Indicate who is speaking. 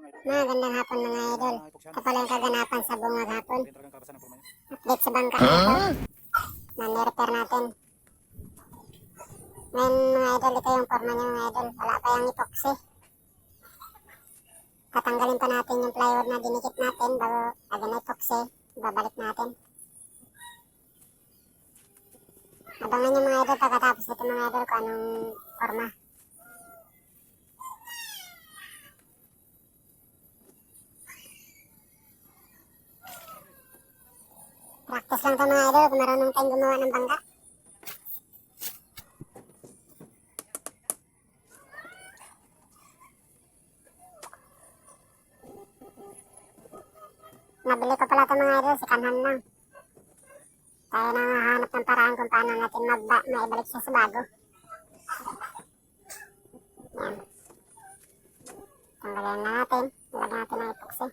Speaker 1: Magandang hapon mga idol. Ito pala yung kaganapan sa bungag hapon. Update sa bangka ito. Na-repair natin. Ngayon mga idol, ito yung forma niya mga idol. Wala pa yung epoxy. Tatanggalin pa natin yung plywood na dinikit natin bago lagyan na epoxy. Babalik natin. Abangan yung mga idol pagkatapos ito mga idol kung anong forma. Practice lang ito mga idol kung marunong tayong gumawa ng bangka. Nabili ko pala ito mga idol, si Kanhan lang. Tayo na hahanap ng paraan kung paano natin maibalik siya sa bago. Yan. Tanggalin na natin. Ilagyan natin ng epoxy.